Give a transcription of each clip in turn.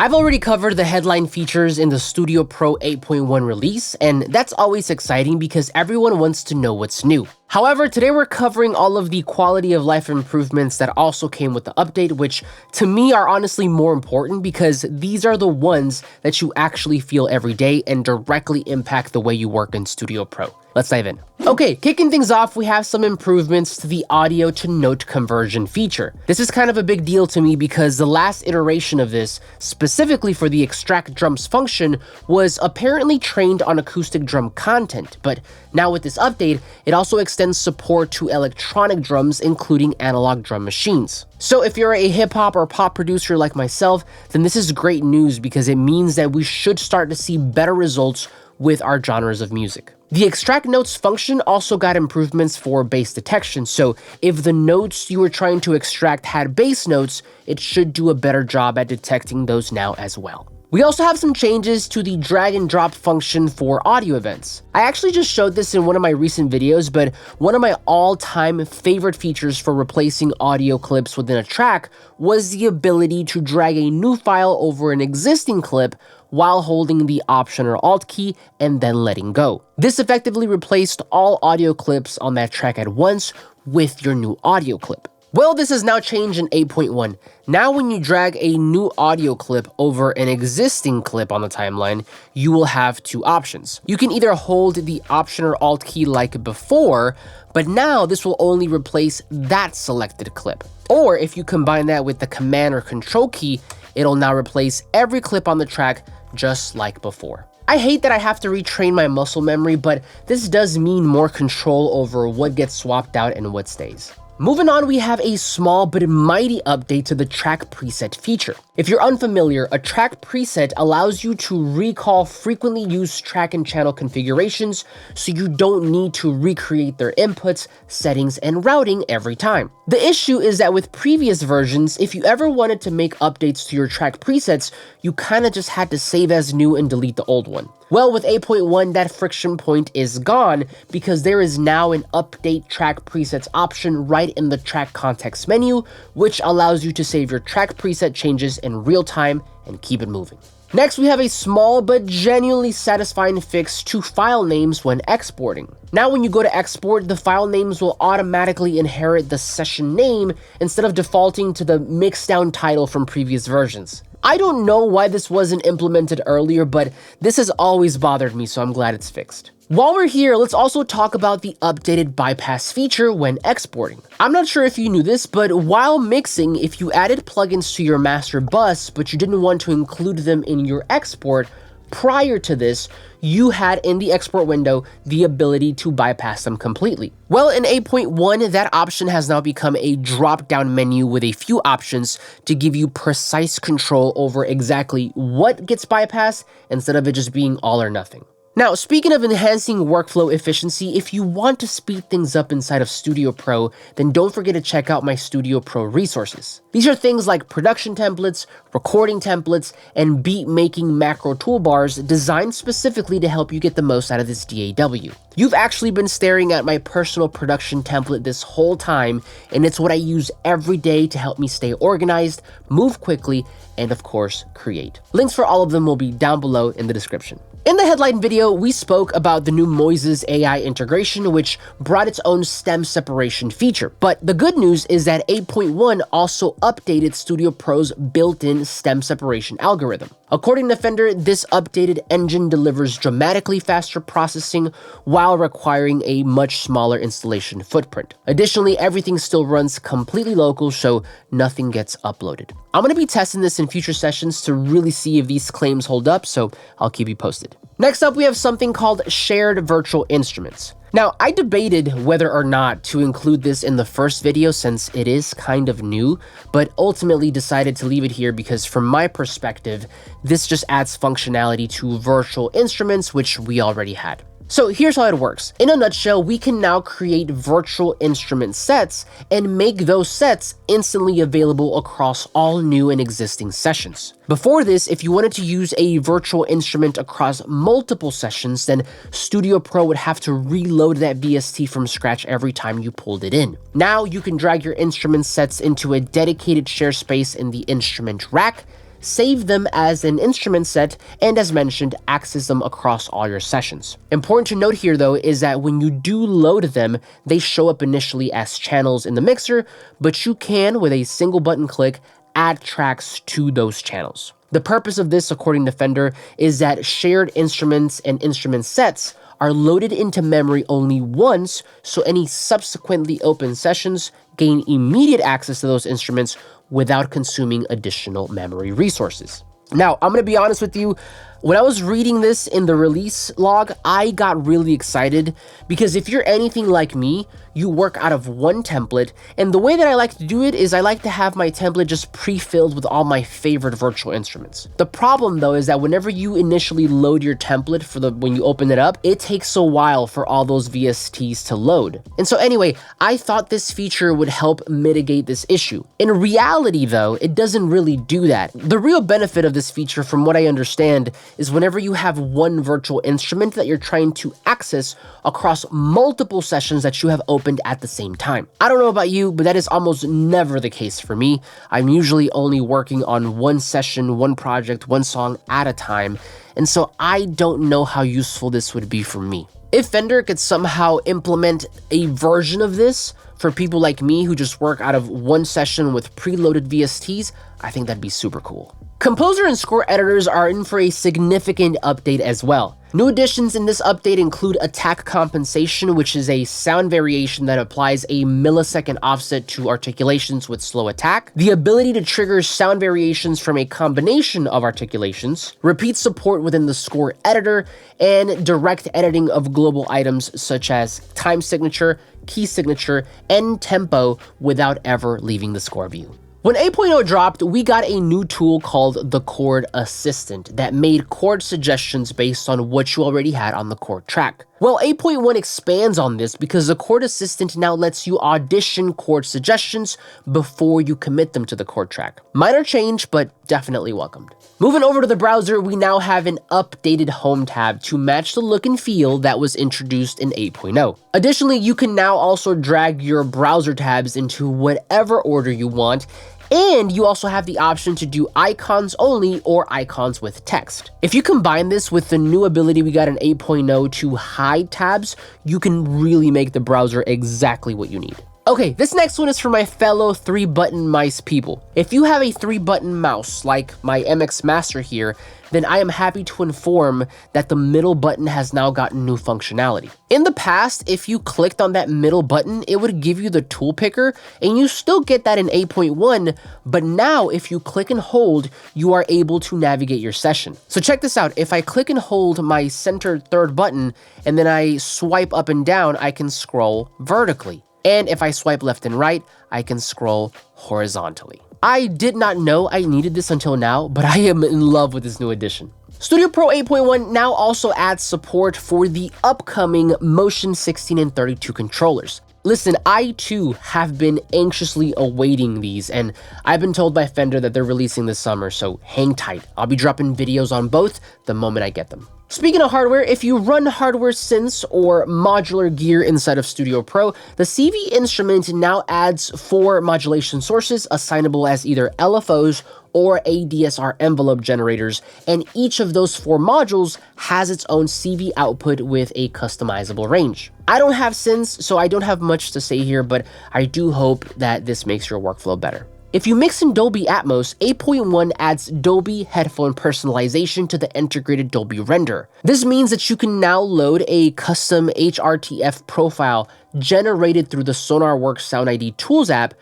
I've already covered the headline features in the Studio Pro 8.1 release, and that's always exciting because everyone wants to know what's new. However, today we're covering all of the quality of life improvements that also came with the update, which to me are honestly more important because these are the ones that you actually feel every day and directly impact the way you work in Studio Pro. Let's dive in. Okay, kicking things off, we have some improvements to the audio to note conversion feature. This is kind of a big deal to me because the last iteration of this, specifically for the extract drums function, was apparently trained on acoustic drum content, but now with this update, it also extends support to electronic drums, including analog drum machines. So if you're a hip-hop or pop producer like myself, then this is great news because it means that we should start to see better results with our genres of music. The extract notes function also got improvements for bass detection, so if the notes you were trying to extract had bass notes, it should do a better job at detecting those now as well. We also have some changes to the drag and drop function for audio events. I actually just showed this in one of my recent videos, but one of my all-time favorite features for replacing audio clips within a track was the ability to drag a new file over an existing clip while holding the Option or Alt key and then letting go. This effectively replaced all audio clips on that track at once with your new audio clip. Well, this has now changed in 8.1. Now when you drag a new audio clip over an existing clip on the timeline, you will have two options. You can either hold the Option or Alt key like before, but now this will only replace that selected clip. Or if you combine that with the Command or Control key, it'll now replace every clip on the track just like before. I hate that I have to retrain my muscle memory, but this does mean more control over what gets swapped out and what stays. Moving on, we have a small but mighty update to the track preset feature. If you're unfamiliar, a track preset allows you to recall frequently used track and channel configurations so you don't need to recreate their inputs, settings, and routing every time. The issue is that with previous versions, if you ever wanted to make updates to your track presets, you kinda just had to save as new and delete the old one. Well, with 8.1, that friction point is gone because there is now an update track presets option right in the track context menu, which allows you to save your track preset changes in real time and keep it moving. Next, we have a small but genuinely satisfying fix to file names when exporting. Now when you go to export, the file names will automatically inherit the session name instead of defaulting to the Mixdown title from previous versions. I don't know why this wasn't implemented earlier, but this has always bothered me, so I'm glad it's fixed. While we're here, let's also talk about the updated bypass feature when exporting. I'm not sure if you knew this, but while mixing, if you added plugins to your master bus, but you didn't want to include them in your export, prior to this, you had in the export window the ability to bypass them completely. Well, in 8.1, that option has now become a drop-down menu with a few options to give you precise control over exactly what gets bypassed instead of it just being all or nothing. Now, speaking of enhancing workflow efficiency, if you want to speed things up inside of Studio Pro, then don't forget to check out my Studio Pro resources. These are things like production templates, recording templates, and beat-making macro toolbars designed specifically to help you get the most out of this DAW. You've actually been staring at my personal production template this whole time, and it's what I use every day to help me stay organized, move quickly, and of course, create. Links for all of them will be down below in the description. In the headline video, we spoke about the new Moises AI integration, which brought its own stem separation feature. But the good news is that 8.1 also updated Studio Pro's built-in stem separation algorithm. According to Fender, this updated engine delivers dramatically faster processing while requiring a much smaller installation footprint. Additionally, everything still runs completely local, so nothing gets uploaded. I'm going to be testing this in future sessions to really see if these claims hold up, so I'll keep you posted. Next up, we have something called shared virtual instruments. Now, I debated whether or not to include this in the first video since it is kind of new, but ultimately decided to leave it here because from my perspective, this just adds functionality to virtual instruments, which we already had. So here's how it works. In a nutshell, we can now create virtual instrument sets and make those sets instantly available across all new and existing sessions. Before this, if you wanted to use a virtual instrument across multiple sessions, then Studio Pro would have to reload that VST from scratch every time you pulled it in. Now you can drag your instrument sets into a dedicated share space in the instrument rack, save them as an instrument set, and as mentioned, access them across all your sessions. Important to note here though is that when you do load them, they show up initially as channels in the mixer, but you can, with a single button click, add tracks to those channels. The purpose of this, according to Fender, is that shared instruments and instrument sets are loaded into memory only once, so any subsequently open sessions gain immediate access to those instruments without consuming additional memory resources. Now, I'm going to be honest with you, when I was reading this in the release log, I got really excited because if you're anything like me, you work out of one template, and the way that I like to do it is I like to have my template just pre-filled with all my favorite virtual instruments. The problem though is that whenever you initially load your template when you open it up, it takes a while for all those VSTs to load. And so anyway, I thought this feature would help mitigate this issue. In reality though, it doesn't really do that. The real benefit of this feature, from what I understand, is whenever you have one virtual instrument that you're trying to access across multiple sessions that you have opened at the same time. I don't know about you, but that is almost never the case for me. I'm usually only working on one session, one project, one song at a time, and so I don't know how useful this would be for me. If Fender could somehow implement a version of this for people like me who just work out of one session with preloaded VSTs, I think that'd be super cool. Composer and score editors are in for a significant update as well. New additions in this update include attack compensation, which is a sound variation that applies a millisecond offset to articulations with slow attack, the ability to trigger sound variations from a combination of articulations, repeat support within the score editor, and direct editing of global items such as time signature, key signature, and tempo without ever leaving the score view. When 8.0 dropped, we got a new tool called the Chord Assistant that made chord suggestions based on what you already had on the chord track. Well, 8.1 expands on this because the Chord Assistant now lets you audition chord suggestions before you commit them to the chord track. Minor change, but definitely welcomed. Moving over to the browser, we now have an updated Home tab to match the look and feel that was introduced in 8.0. Additionally, you can now also drag your browser tabs into whatever order you want, and you also have the option to do icons only or icons with text. If you combine this with the new ability we got in 8.0 to hide tabs, you can really make the browser exactly what you need. Okay, this next one is for my fellow 3-button mice people. If you have a 3-button mouse, like my MX Master here, then I am happy to inform that the middle button has now gotten new functionality. In the past, if you clicked on that middle button, it would give you the tool picker, and you still get that in 8.1, but now if you click and hold, you are able to navigate your session. So check this out. If I click and hold my center third button, and then I swipe up and down, I can scroll vertically. And if I swipe left and right, I can scroll horizontally. I did not know I needed this until now, but I am in love with this new addition. Studio Pro 8.1 now also adds support for the upcoming Motion 16 and 32 controllers. Listen, I too have been anxiously awaiting these, and I've been told by Fender that they're releasing this summer, so hang tight. I'll be dropping videos on both the moment I get them. Speaking of hardware, if you run hardware synths or modular gear inside of Studio Pro, the CV instrument now adds 4 modulation sources assignable as either LFOs or ADSR envelope generators, and each of those 4 modules has its own CV output with a customizable range. I don't have synths, so I don't have much to say here, but I do hope that this makes your workflow better. If you mix in Dolby Atmos, 8.1 adds Dolby Headphone Personalization to the integrated Dolby render. This means that you can now load a custom HRTF profile generated through the SonarWorks Sound ID Tools app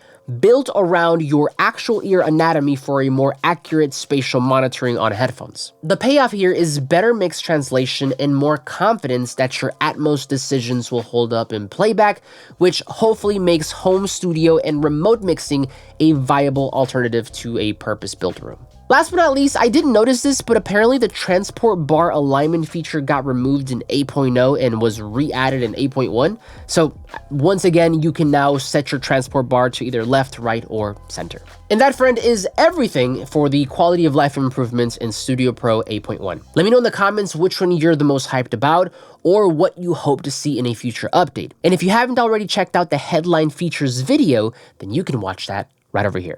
built around your actual ear anatomy for a more accurate spatial monitoring on headphones. The payoff here is better mix translation and more confidence that your Atmos decisions will hold up in playback, which hopefully makes home studio and remote mixing a viable alternative to a purpose-built room. Last but not least, I didn't notice this, but apparently the transport bar alignment feature got removed in 8.0 and was re-added in 8.1. So once again, you can now set your transport bar to either left, right, or center. And that, friend, is everything for the quality of life improvements in Studio Pro 8.1. Let me know in the comments which one you're the most hyped about or what you hope to see in a future update. And if you haven't already checked out the headline features video, then you can watch that right over here.